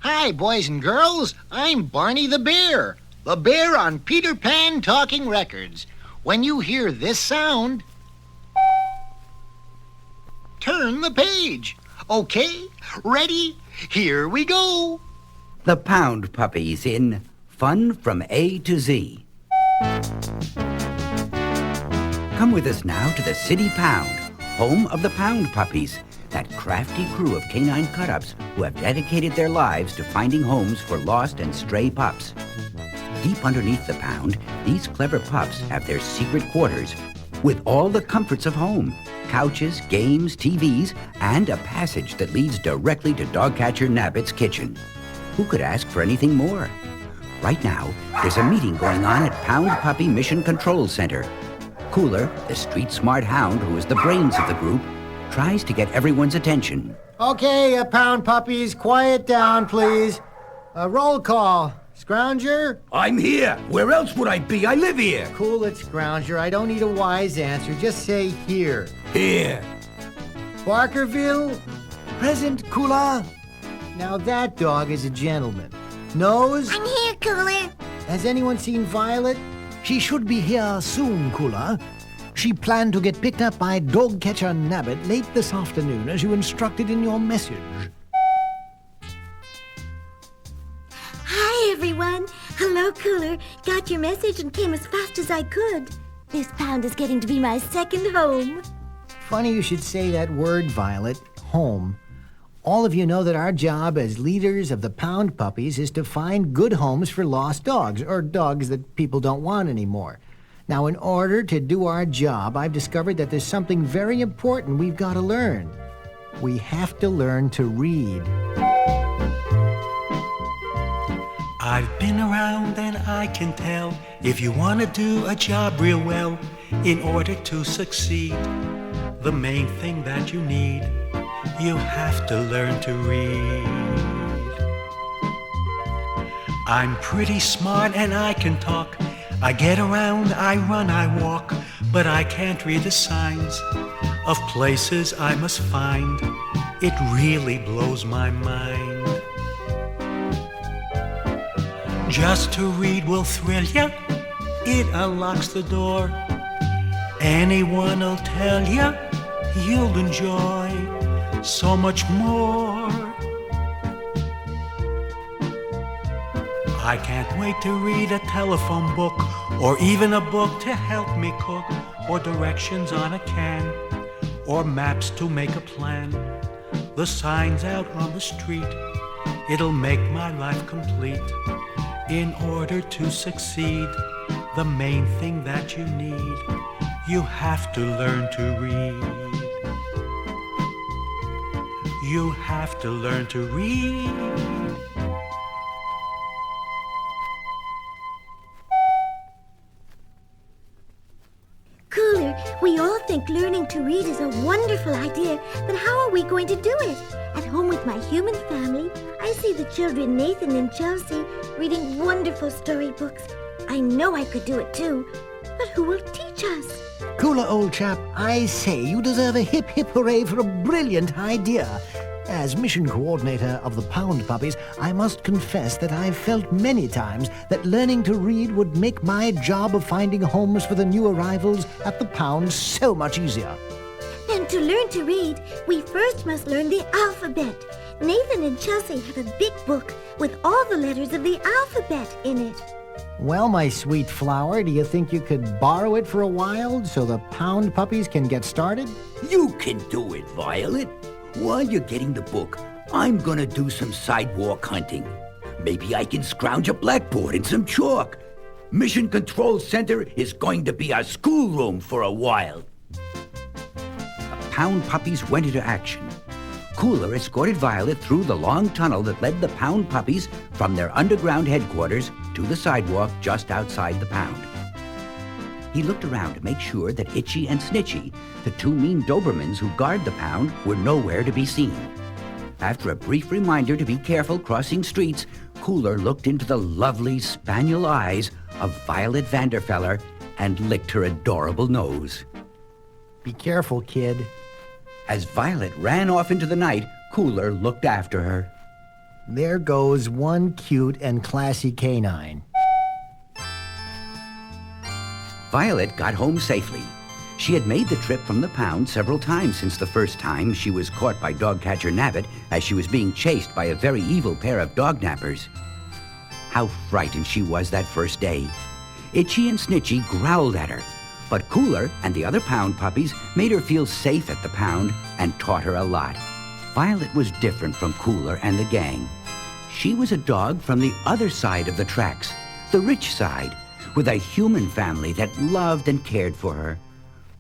Hi, boys and girls. I'm Barney the Bear on Peter Pan Talking Records. When you hear this sound, turn the page. Okay, ready? Here we go. The Pound Puppies in Fun from A to Z. Come with us now to the City Pound, home of the Pound Puppies, that crafty crew of canine cut-ups who have dedicated their lives to finding homes for lost and stray pups. Deep underneath the pound, these clever pups have their secret quarters with all the comforts of home, couches, games, TVs, and a passage that leads directly to Dogcatcher Nabbit's kitchen. Who could ask for anything more? Right now, there's a meeting going on at Pound Puppy Mission Control Center. Cooler, the street-smart hound who is the brains of the group, tries to get everyone's attention. Okay, Pound Puppies, quiet down, please. Roll call. Scrounger? I'm here. Where else would I be? I live here. Cool it, Scrounger. I don't need a wise answer. Just say here. Here. Barkerville? Present, Kula? Now that dog is a gentleman. Nose? I'm here, Cooler. Has anyone seen Violet? She should be here soon, Kula. She planned to get picked up by Dogcatcher Nabbit late this afternoon, as you instructed in your message. Hi, everyone. Hello, Cooler. Got your message and came as fast as I could. This pound is getting to be my second home. Funny you should say that word, Violet. Home. All of you know that our job as leaders of the Pound Puppies is to find good homes for lost dogs, or dogs that people don't want anymore. Now, in order to do our job, I've discovered that there's something very important we've got to learn. We have to learn to read. I've been around and I can tell, if you want to do a job real well, in order to succeed, the main thing that you need, you have to learn to read. I'm pretty smart and I can talk. I get around, I run, I walk, but I can't read the signs of places I must find. It really blows my mind. Just to read will thrill ya, it unlocks the door. Anyone'll tell ya, you'll enjoy so much more. I can't wait to read a telephone book, or even a book to help me cook, or directions on a can, or maps to make a plan. The signs out on the street, it'll make my life complete. In order to succeed, the main thing that you need, you have to learn to read. You have to learn to read. Cooler, we all think learning to read is a wonderful idea, but how are we going to do it? At home with my human family, I see the children Nathan and Chelsea reading wonderful storybooks. I know I could do it too, but who will teach us? Kula, old chap, I say you deserve a hip hip hooray for a brilliant idea. As mission coordinator of the Pound Puppies, I must confess that I've felt many times that learning to read would make my job of finding homes for the new arrivals at the Pound so much easier. Then to learn to read, we first must learn the alphabet. Nathan and Chelsea have a big book with all the letters of the alphabet in it. Well, my sweet flower, do you think you could borrow it for a while so the Pound Puppies can get started? You can do it, Violet. While you're getting the book, I'm gonna do some sidewalk hunting. Maybe I can scrounge a blackboard and some chalk. Mission Control Center is going to be a schoolroom for a while. The Pound Puppies went into action. Cooler escorted Violet through the long tunnel that led the Pound Puppies from their underground headquarters to the sidewalk just outside the pound. He looked around to make sure that Itchy and Snitchy, the two mean Dobermans who guard the pound, were nowhere to be seen. After a brief reminder to be careful crossing streets, Cooler looked into the lovely spaniel eyes of Violet Vanderfeller and licked her adorable nose. Be careful, kid. As Violet ran off into the night, Cooler looked after her. There goes one cute and classy canine. Violet got home safely. She had made the trip from the pound several times since the first time she was caught by dog catcher Nabbit as she was being chased by a very evil pair of dog nappers. How frightened she was that first day. Itchy and Snitchy growled at her, but Cooler and the other pound puppies made her feel safe at the pound and taught her a lot. Violet was different from Cooler and the gang. She was a dog from the other side of the tracks, the rich side, with a human family that loved and cared for her.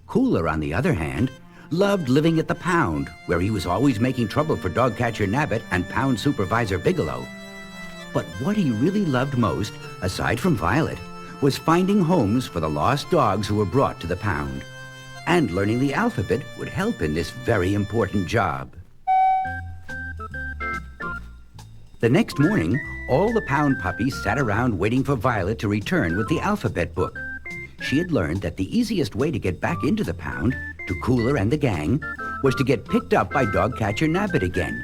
Cooler, on the other hand, loved living at the pound, where he was always making trouble for dog catcher Nabbit and pound supervisor Bigelow. But what he really loved most, aside from Violet, was finding homes for the lost dogs who were brought to the pound. And learning the alphabet would help in this very important job. The next morning, all the pound puppies sat around waiting for Violet to return with the alphabet book. She had learned that the easiest way to get back into the pound, to Cooler and the gang, was to get picked up by dog catcher Nabbit again.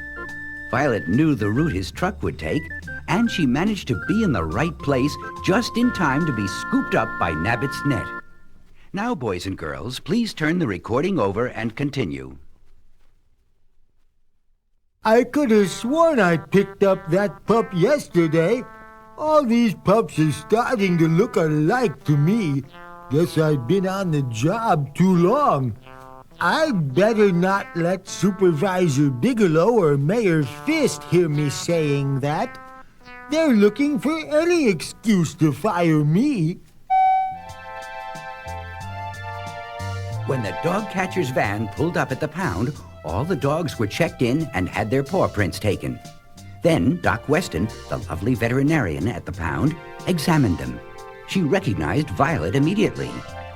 Violet knew the route his truck would take, and she managed to be in the right place just in time to be scooped up by Nabbit's net. Now, boys and girls, please turn the recording over and continue. I could have sworn I picked up that pup yesterday. All these pups are starting to look alike to me. Guess I've been on the job too long. I'd better not let Supervisor Bigelow or Mayor Fist hear me saying that. They're looking for any excuse to fire me. When the dog catcher's van pulled up at the pound, all the dogs were checked in and had their paw prints taken. Then Doc Weston, the lovely veterinarian at the pound, examined them. She recognized Violet immediately.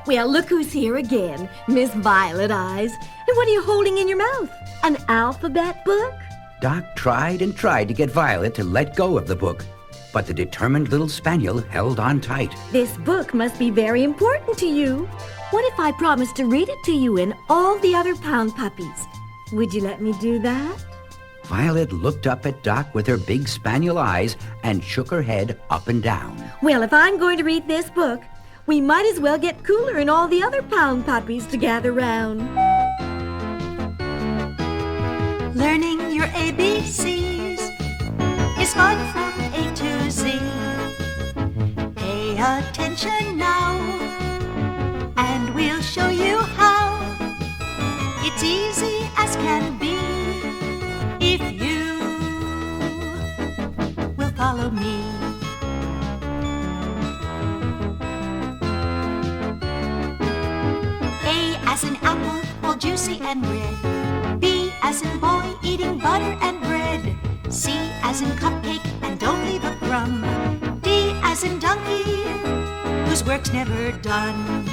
Well, look who's here again, Miss Violet Eyes. And what are you holding in your mouth? An alphabet book? Doc tried and tried to get Violet to let go of the book, but the determined little spaniel held on tight. This book must be very important to you. What if I promised to read it to you and all the other pound puppies? Would you let me do that? Violet looked up at Doc with her big spaniel eyes and shook her head up and down. Well, if I'm going to read this book, we might as well get Cooler and all the other pound puppies to gather round. Learning your ABCs is fun from A to Z. Pay attention now, and we'll show you how. It's easy as can be if you will follow me. A as in apple, all juicy and red. B as in boy, eating butter and bread. C as in cupcake, and don't leave a crumb. D as in donkey, whose work's never done.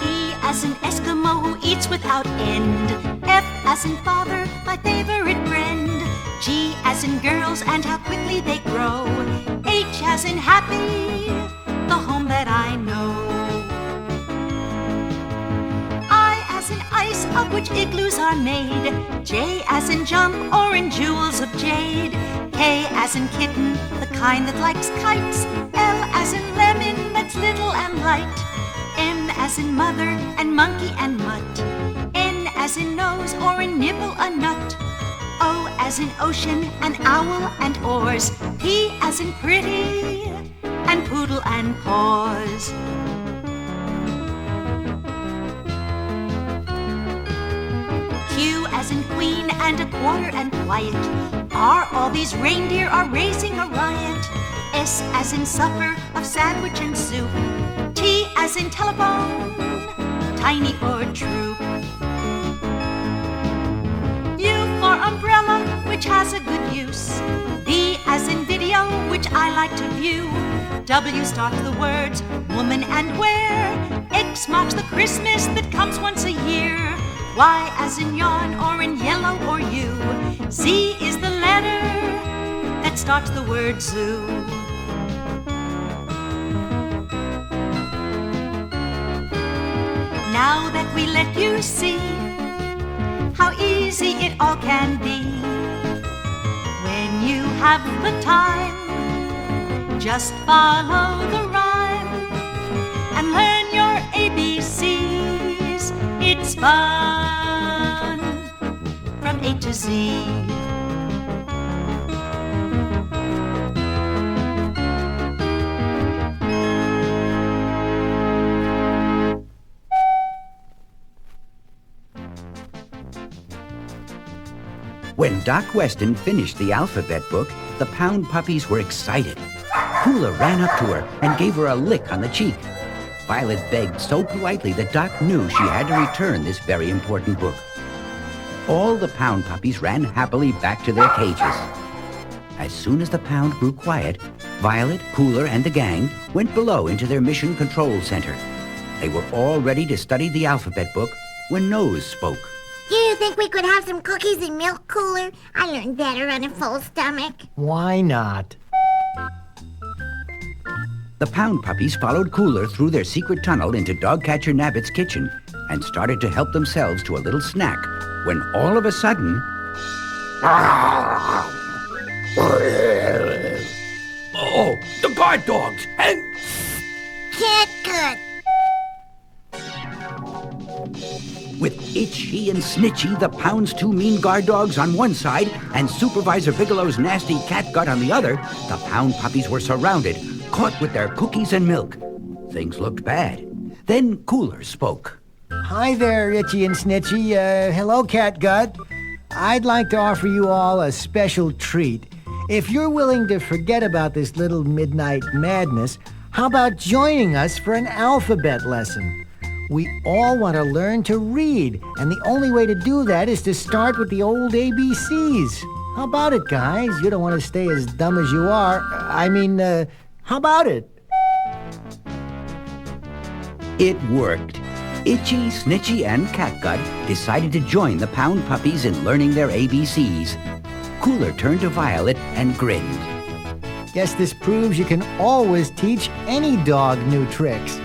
E as in Eskimo, who eats without end. F as in father, my favorite friend. G as in girls, and how quickly they grow. H as in happy, the home that I know. I as in ice, of which igloos are made. J as in jump, or in jewels of jade. K as in kitten, the kind that likes kites. L as in lemon, that's little and light. M as in mother, and monkey and mutt. N as in nose, or in nibble a nut. O as in ocean, and owl and oars. P as in pretty, and poodle and paws. Q as in queen, and a quarter and quiet. R, all these reindeer are raising a riot. S as in supper, of sandwich and soup. T as in telephone, tiny or troop. U for umbrella, which has a good use. V as in video, which I like to view. W starts the words woman and where. X marks the Christmas that comes once a year. Y as in yarn, or in yellow or you. Z is the letter that starts the word zoo. Now that we let you see easy it all can be. When you have the time, just follow the rhyme and learn your ABCs. It's fun from A to Z. When Doc Weston finished the alphabet book, the Pound Puppies were excited. Cooler ran up to her and gave her a lick on the cheek. Violet begged so politely that Doc knew she had to return this very important book. All the Pound Puppies ran happily back to their cages. As soon as the pound grew quiet, Violet, Cooler, and the gang went below into their mission control center. They were all ready to study the alphabet book when Nose spoke. Do you think we could have some cookies and milk, Cooler? I learn better on a full stomach. Why not? The Pound Puppies followed Cooler through their secret tunnel into Dogcatcher Nabbit's kitchen and started to help themselves to a little snack when all of a sudden... Oh, the guard dogs! And... Cat good. With Itchy and Snitchy, the Pound's two mean guard dogs on one side, and Supervisor Bigelow's nasty catgut on the other, the Pound Puppies were surrounded, caught with their cookies and milk. Things looked bad. Then Cooler spoke. Hi there, Itchy and Snitchy. Hello, Catgut. I'd like to offer you all a special treat. If you're willing to forget about this little midnight madness, how about joining us for an alphabet lesson? We all want to learn to read, and the only way to do that is to start with the old ABCs. How about it, guys? You don't want to stay as dumb as you are. How about it? It worked. Itchy, Snitchy, and Catgut decided to join the Pound Puppies in learning their ABCs. Cooler turned to Violet and grinned. Guess this proves you can always teach any dog new tricks.